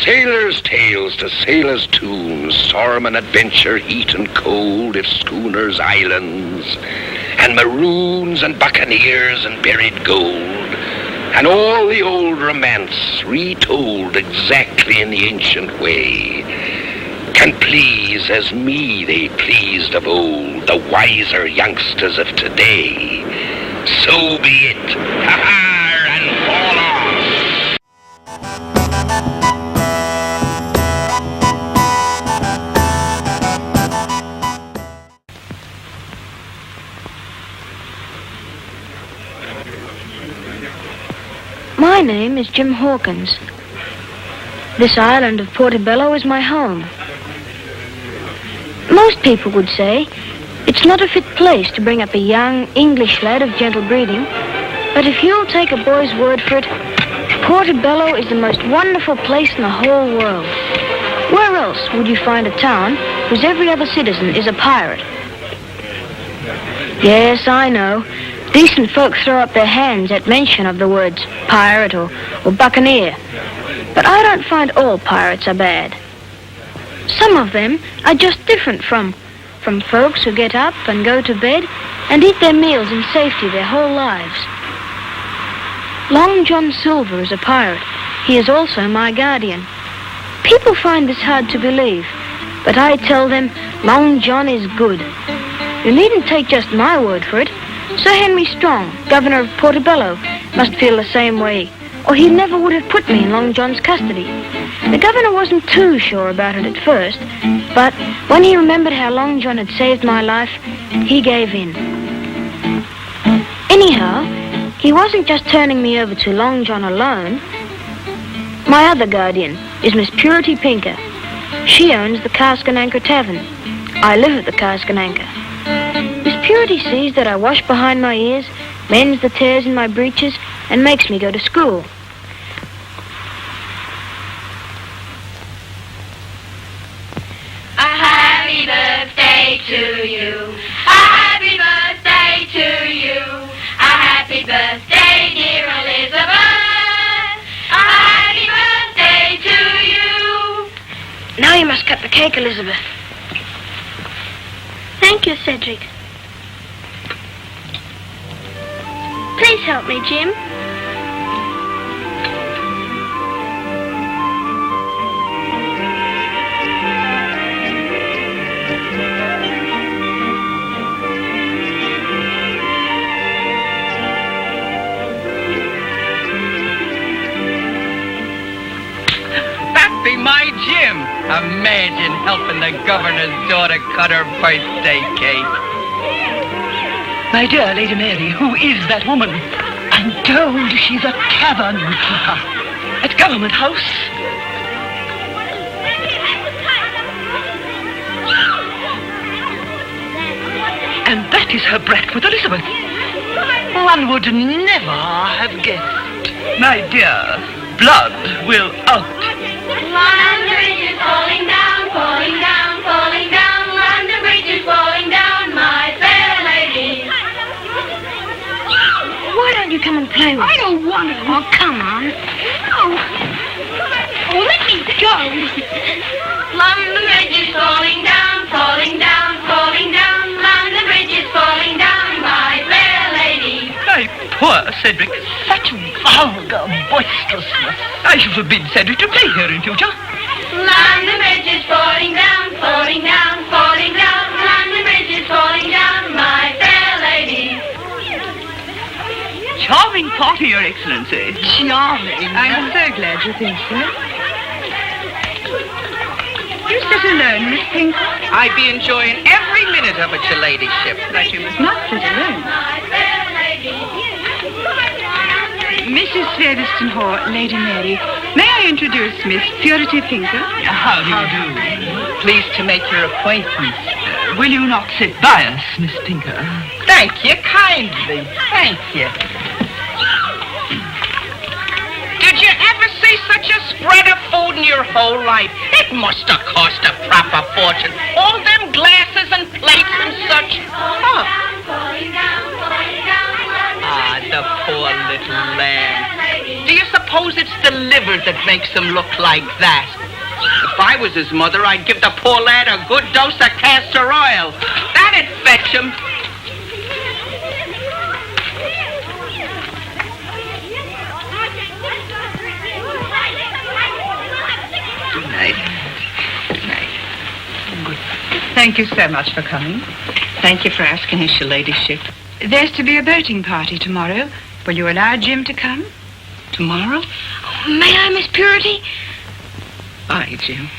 Sailors' tales to sailors' tunes, storm and adventure, heat and cold, if schooners, islands, and maroons and buccaneers and buried gold, and all the old romance retold exactly in the ancient way, can please as me they pleased of old, the wiser youngsters of today. So be it. Ha-ha, and fall off. My name is Jim Hawkins. This island of Portobello is my home. Most people would say it's not a fit place to bring up a young English lad of gentle breeding, but if you'll take a boy's word for it, Portobello is the most wonderful place in the whole world. Where else would you find a town whose every other citizen is a pirate? Yes, I know. Decent folk throw up their hands at mention of the words pirate or buccaneer. But I don't find all pirates are bad. Some of them are just different from folks who get up and go to bed and eat their meals in safety their whole lives. Long John Silver is a pirate. He is also my guardian. People find this hard to believe, but I tell them Long John is good. You needn't take just my word for it. Sir Henry Strong, governor of Portobello, must feel the same way, or he never would have put me in Long John's custody. The governor wasn't too sure about it at first, but when he remembered how Long John had saved my life, he gave in. Anyhow, he wasn't just turning me over to Long John alone. My other guardian is Miss Purity Pinker. She owns the Cask and Anchor Tavern. I live at the Cask and Anchor. Miss Purity sees that I wash behind my ears, mends the tears in my breeches, and makes me go to school. A happy birthday to you. A happy birthday to you. A happy birthday, dear Elizabeth. A happy birthday to you. Now you must cut the cake, Elizabeth. Thank you, Cedric. Please help me, Jim. That be my Jim. Imagine helping the governor's daughter cut her birthday cake. My dear Lady Mary, who is that woman? I'm told she's a tavern keeper at Government House. And that is her brat with Elizabeth. One would never have guessed. My dear, blood will out. London Bridge is falling down, falling down, falling down. London Bridge is falling down, my fair lady. Why don't you come and play with me? I don't want to. Oh, come on. Oh, let me go. London Bridge is falling down, falling down, falling down. London Bridge is falling down, my fair lady. My poor Cedric, such vulgar boisterousness. I should forbid Cedric to play here in future. London Bridge is falling down, falling down, falling down. London Bridge is falling down, my fair lady. Charming party, Your Excellency. Charming. I'm so glad you think so. You sit alone, Miss Pinker? I be enjoying every minute of it, your ladyship. But you must not sit alone. My fair lady. Mrs. Swaddeston Hall, Lady Mary. May I introduce Miss Purity Pinker? How do you do? Pleased to make your acquaintance. Will you not sit by us, Miss Pinker? Thank you kindly. Thank you. Did you ever see such a spread of food in your whole life? It must have cost a proper fortune. All them glasses and plates and such. Oh. Ah, the poor little lamb. Do you suppose it's delicious? liver that makes him look like that. If I was his mother, I'd give the poor lad a good dose of castor oil. That'd fetch him. Good night. Good night. Thank you so much for coming. Thank you for asking us, your ladyship. There's to be a boating party tomorrow. Will you allow Jim to come? Tomorrow? May I, Miss Purity? Aye, Jim.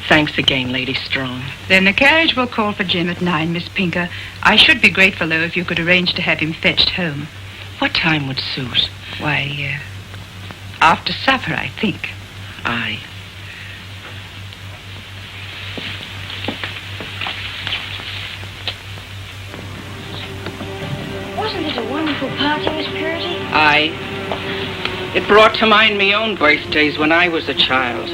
Thanks again, Lady Strong. Then the carriage will call for Jim at 9, Miss Pinker. I should be grateful, though, if you could arrange to have him fetched home. What time would suit? Why, after supper, I think. Aye. Wasn't it a wonderful party, Miss Purity? Aye. It brought to mind me own birthdays when I was a child.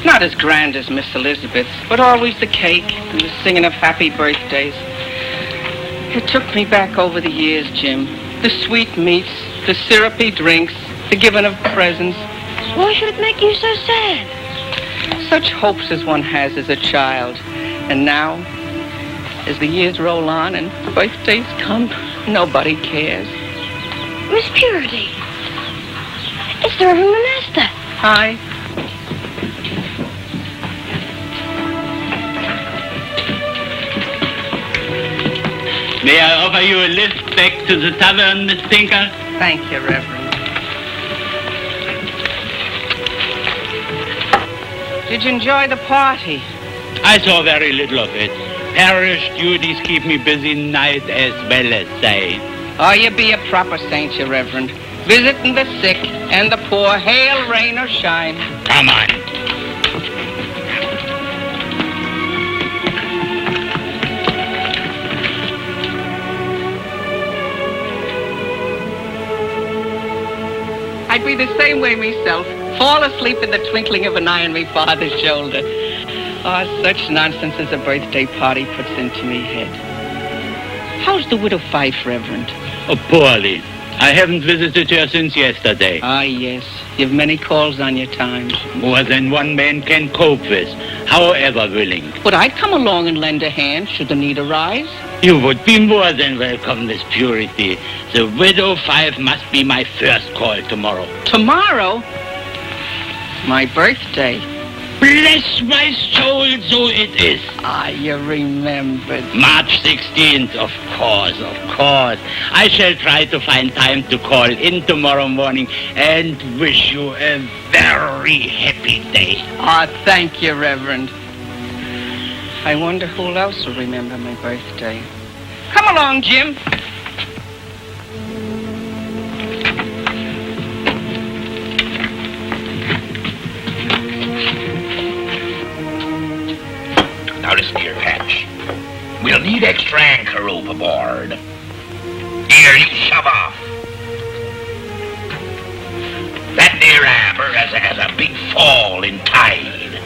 Not as grand as Miss Elizabeth's, but always the cake and the singing of happy birthdays. It took me back over the years, Jim. The sweet meats, the syrupy drinks, the giving of presents. Why should it make you so sad? Such hopes as one has as a child. And now, as the years roll on and birthdays come, nobody cares. Miss Purity. It's the Reverend Master. Aye. May I offer you a lift back to the tavern, Miss Pinker? Thank you, Reverend. Did you enjoy the party? I saw very little of it. Parish duties keep me busy night as well as day. Oh, you be a proper saint, you Reverend. Visiting the sick and the poor, hail, rain, or shine. Come on. I'd be the same way myself. Fall asleep in the twinkling of an eye on me father's shoulder. Oh, such nonsense as a birthday party puts into me head. How's the widow Fife, Reverend? Oh, poorly. I haven't visited her since yesterday. Ah, yes. You've many calls on your time. More than one man can cope with, however willing. But I'd come along and lend a hand should the need arise. You would be more than welcome, Miss Purity. The widow Fife must be my first call tomorrow. Tomorrow? My birthday. Bless my soul, so it is. Ah, you remembered. March 16th, of course, of course. I shall try to find time to call in tomorrow morning and wish you a very happy day. Ah, thank you, Reverend. I wonder who else will remember my birthday. Come along, Jim. Now listen here, Patch. We'll need extra anchor rope aboard. Here, you shove off. That near amber has a big fall in tide.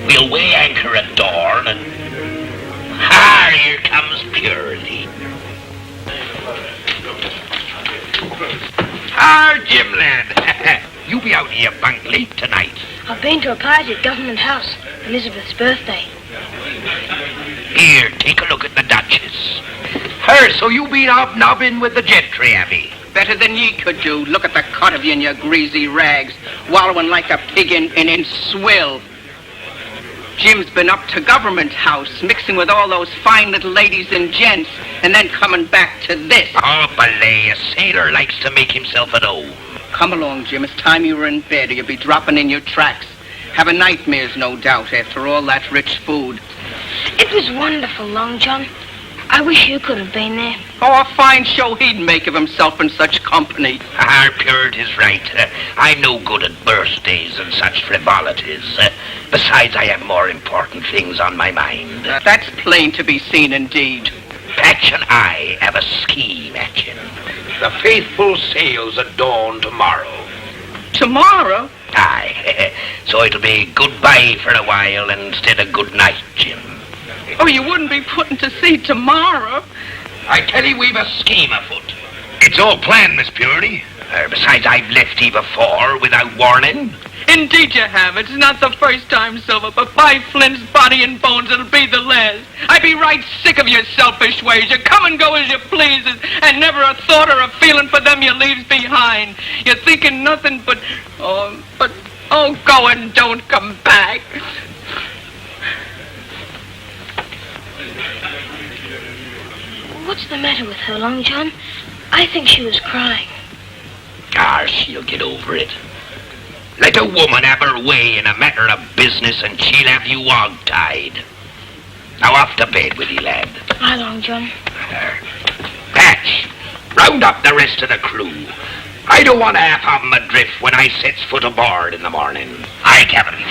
We'll weigh anchor at dawn and... here comes Purity. Jim, lad. You be out of your bunk late tonight. I've been to a party at Government House. Elizabeth's birthday. Here, take a look at the Duchess. So you been hobnobbing with the gentry, have ye? Better than ye could do. Look at the cut of you in your greasy rags, wallowing like a pig in swill. Jim's been up to Government House, mixing with all those fine little ladies and gents, and then coming back to this. Oh, belay, a sailor likes to make himself at home. Come along, Jim. It's time you were in bed, or you'll be dropping in your tracks. Having nightmares, no doubt, after all that rich food. It was wonderful, Long John. I wish you could have been there. Oh, a fine show he'd make of himself in such company. Purity's right. I'm no good at birthdays and such frivolities. Besides, I have more important things on my mind. That's plain to be seen indeed. Patch and I have a scheme, Atchin. The faithful sails at dawn tomorrow. Tomorrow? Aye. So it'll be goodbye for a while instead of good night, Jim. Oh, you wouldn't be putting to sea tomorrow. I tell you, we've a scheme afoot. It's all planned, Miss Purity. Besides, I've left ye before without warning. Indeed you have. It's not the first time, Silver, but by Flint's body and bones, it'll be the last. I be right sick of your selfish ways. You come and go as you please, and never a thought or a feeling for them you leaves behind. You're thinking nothing but, go and don't come back. What's the matter with her, Long John? I think she was crying. She'll get over it. Let a woman have her way in a matter of business and she'll have you hog-tied. Now off to bed with you, lad. Aye, Long John. Patch, round up the rest of the crew. I don't want half of 'em adrift when I sets foot aboard in the morning. Aye, Captain.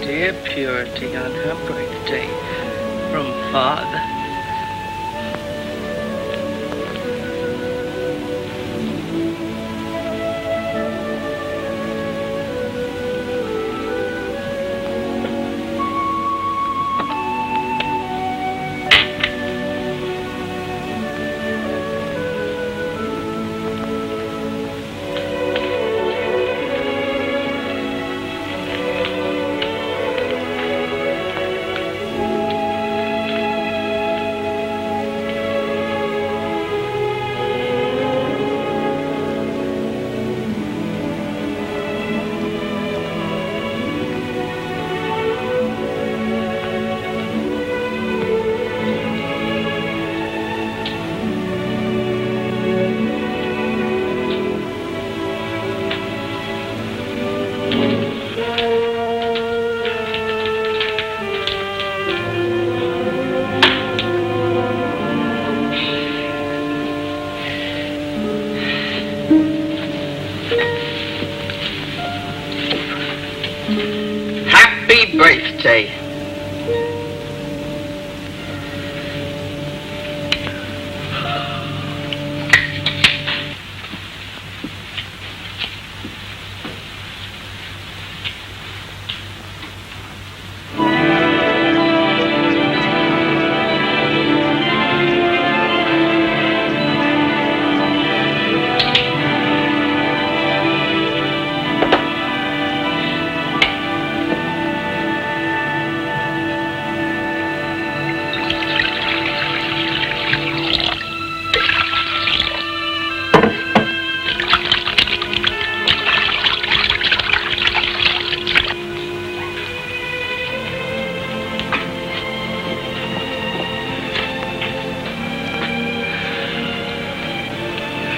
Dear Purity on her birthday from Father. Happy birthday.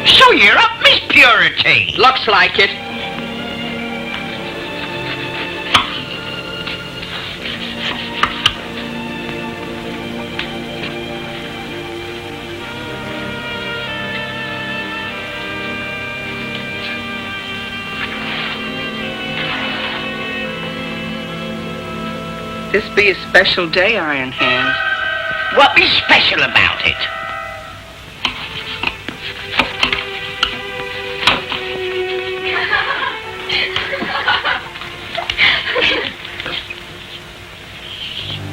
So you're up, Miss Purity. Looks like it. This be a special day, Iron Hand. What be special about it?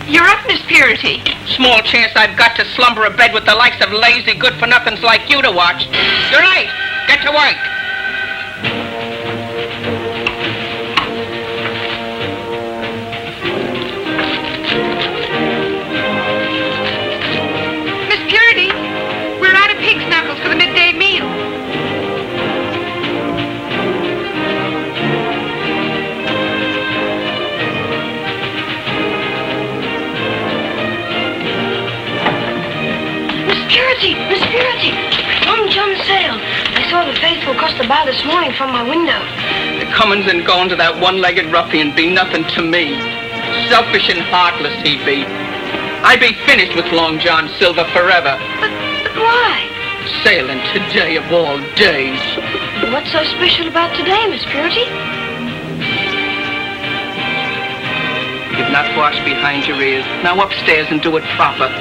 You're up, Miss Purity. Small chance I've got to slumber abed with the likes of lazy good-for-nothings like you to watch. You're late. Get to work. Faithful crossed the bar this morning from my window. The comings and goings of that one-legged ruffian be nothing to me. Selfish and heartless he be. I be finished with Long John Silver forever. But why? Sailing today of all days. What's so special about today, Miss Purity? You've not washed behind your ears. Now upstairs and do it proper.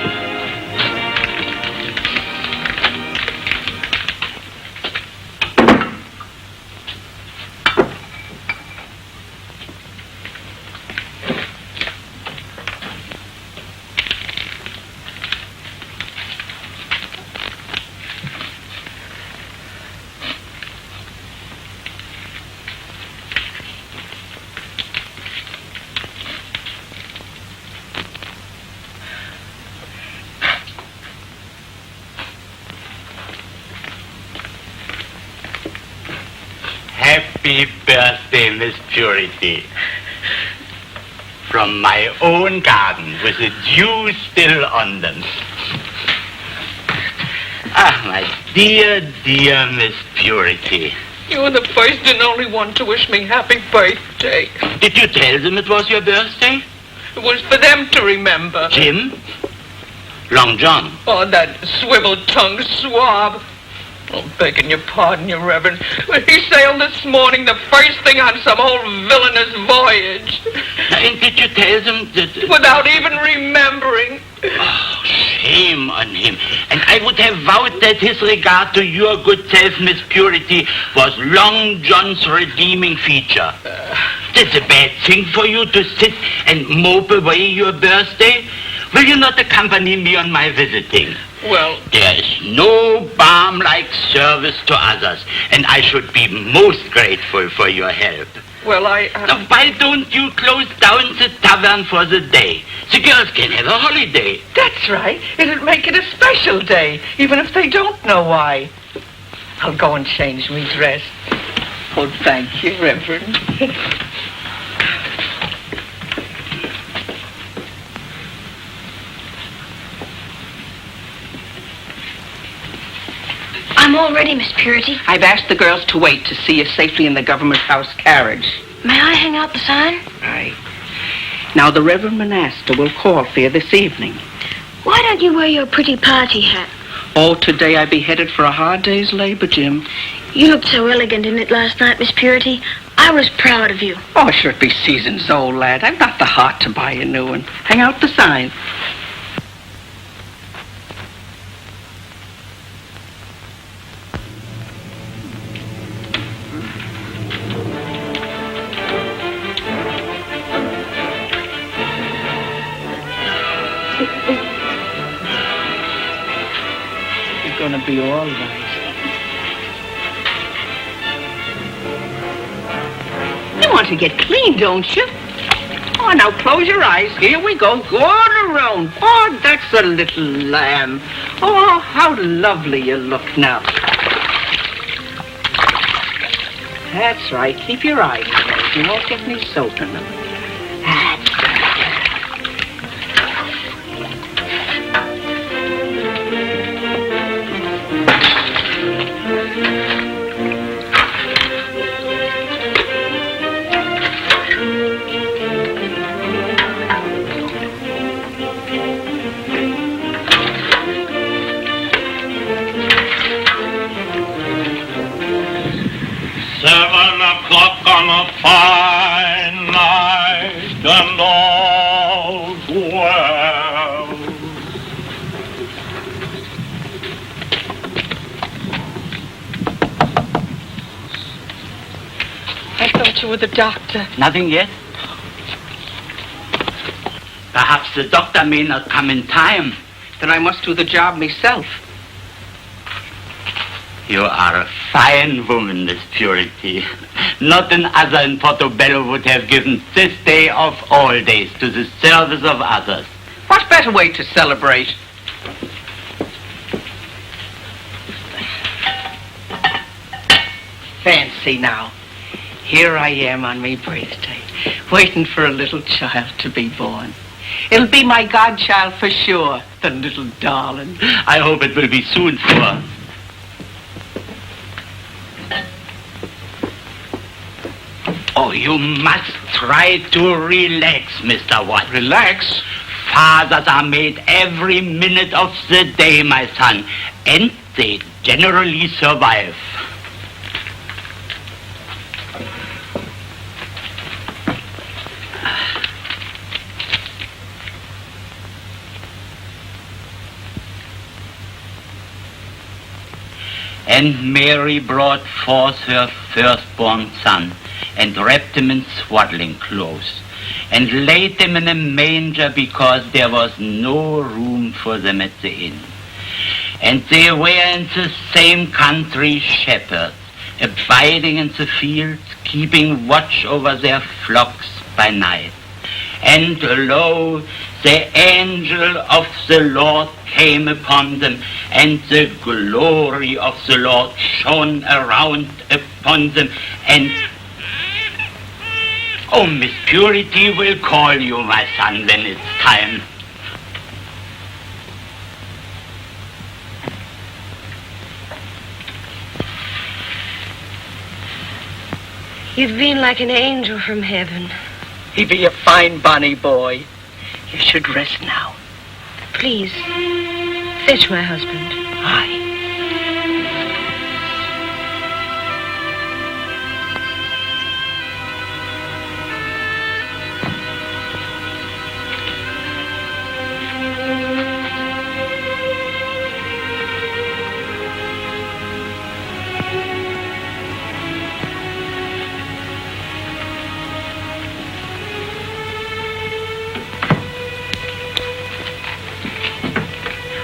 Happy birthday, Miss Purity. From my own garden, with the dew still on them. Ah, my dear, dear Miss Purity. You were the first and only one to wish me happy birthday. Did you tell them it was your birthday? It was for them to remember. Jim? Long John? Oh, that swivel-tongued swab. Oh, begging your pardon, your reverend. He sailed this morning the first thing on some old villainous voyage. And did you tell them that... Without even remembering. Oh, shame on him. And I would have vowed that his regard to your good self, Miss Purity, was Long John's redeeming feature. That's a bad thing for you to sit and mope away your birthday. Will you not accompany me on my visiting? Well, there is no balm like service to others, and I should be most grateful for your help. Well, Now, why don't you close down the tavern for the day? The girls can have a holiday. That's right. It'll make it a special day, even if they don't know why. I'll go and change me dress. Oh, thank you, Reverend. I'm all ready, Miss Purity. I've asked the girls to wait to see you safely in the government house carriage. May I hang out the sign? Right. Now, the Reverend Monaster will call for you this evening. Why don't you wear your pretty party hat? Oh, today I be headed for a hard day's labor, Jim. You looked so elegant in it last night, Miss Purity. I was proud of you. Oh, sure, it be seasons old, lad. I've not the heart to buy a new one. Hang out the sign. It's gonna be all right. You want to get clean, don't you? Oh, now close your eyes. Here we go. Go on around. Oh, that's a little lamb. Oh, how lovely you look now. That's right. Keep your eyes closed. You won't get any soap in them. That's on a fine night and all's well. I thought you were the doctor. Nothing yet? Perhaps the doctor may not come in time. Then I must do the job myself. You are a fine woman, Miss Purity. Not another in Portobello would have given this day of all days to the service of others. What better way to celebrate? Fancy now. Here I am on my birthday, waiting for a little child to be born. It'll be my godchild for sure, the little darling. I hope it will be soon, for Oh, you must try to relax, Mr. Watts. Relax? Fathers are made every minute of the day, my son, and they generally survive. And Mary brought forth her firstborn son, and wrapped him in swaddling clothes, and laid him in a manger, because there was no room for them at the inn. And they were in the same country shepherds, abiding in the fields, keeping watch over their flocks by night. And lo, the angel of the Lord came upon them, and the glory of the Lord shone around upon them, and... Oh, Miss Purity will call you, my son, when it's time. You've been like an angel from heaven. He be a fine bonny boy. You should rest now. Please, fetch my husband. Aye.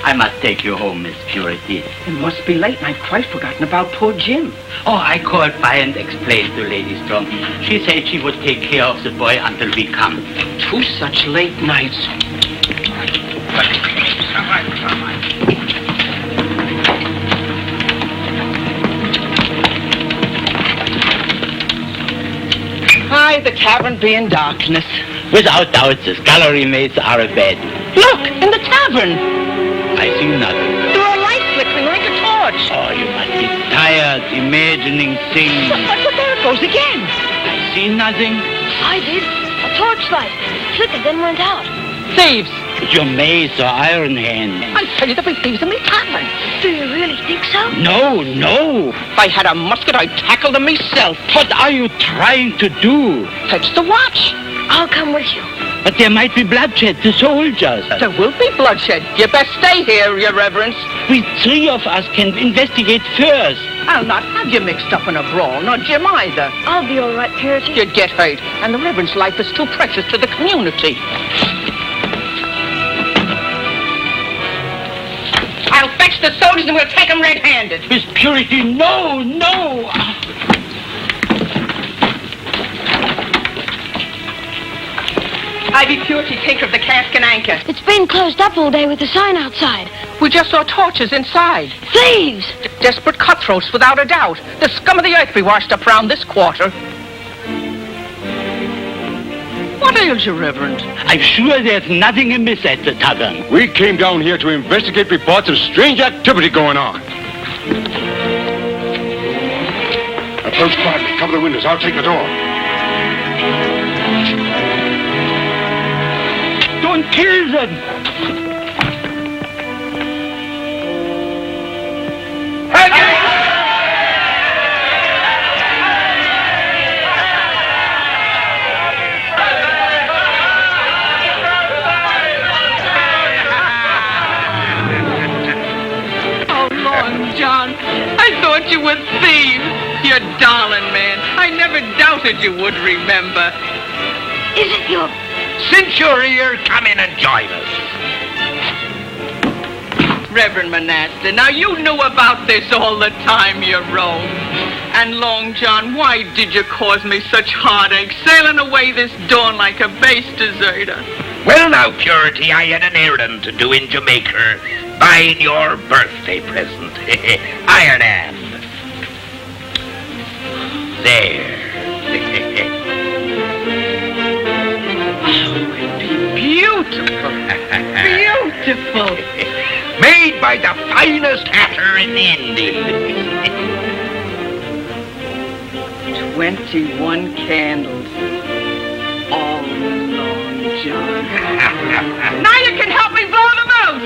I must take you home, Miss Purity. It must be late, and I've quite forgotten about poor Jim. Oh, I called by and explained to Lady Strong. She said she would take care of the boy until we come. 2 such late nights. Hi, the tavern be in darkness. Without doubt, the scullery maids are abed. Look, in the tavern. I see nothing. There are lights flickering like a torch. Oh, you must be tired imagining things. But there it goes again. I see nothing. I did. A torchlight. It flickered, then went out. Thieves. It's your mace or iron hand. I tell you, there'll be thieves in the tavern. Do you really think so? No, no. If I had a musket, I'd tackle them myself. What are you trying to do? Fetch the watch. I'll come with you. But there might be bloodshed, the soldiers. There will be bloodshed. You best stay here, your reverence. We 3 of us can investigate first. I'll not have you mixed up in a brawl, nor Jim either. I'll be all right, Purity. You'd get hurt, and the reverend's life is too precious to the community. I'll fetch the soldiers and we'll take them red-handed. Miss Purity, no, no. I be Purity, taker of the cask and anchor. It's been closed up all day with the sign outside. We just saw torches inside. Thieves! Desperate cutthroats, without a doubt. The scum of the earth be washed up round this quarter. What ails you, Reverend? I'm sure there's nothing amiss at the tavern. We came down here to investigate reports of strange activity going on. Approach quietly. Cover the windows. I'll take the door. Don't kill them. Oh, Lord, John, I thought you were thieves. You darling man. I never doubted you would remember. Is it your... Since you're here, come in and join us. Reverend Manasseh, now you knew about this all the time you roamed. And Long John, why did you cause me such heartache, sailing away this dawn like a base deserter? Well now, Purity, I had an errand to do in Jamaica, buying your birthday present. Iron Hand. There. Beautiful. Beautiful. Made by the finest hatter in the Indies. 21 candles. All Long John. Now you can help me blow them out!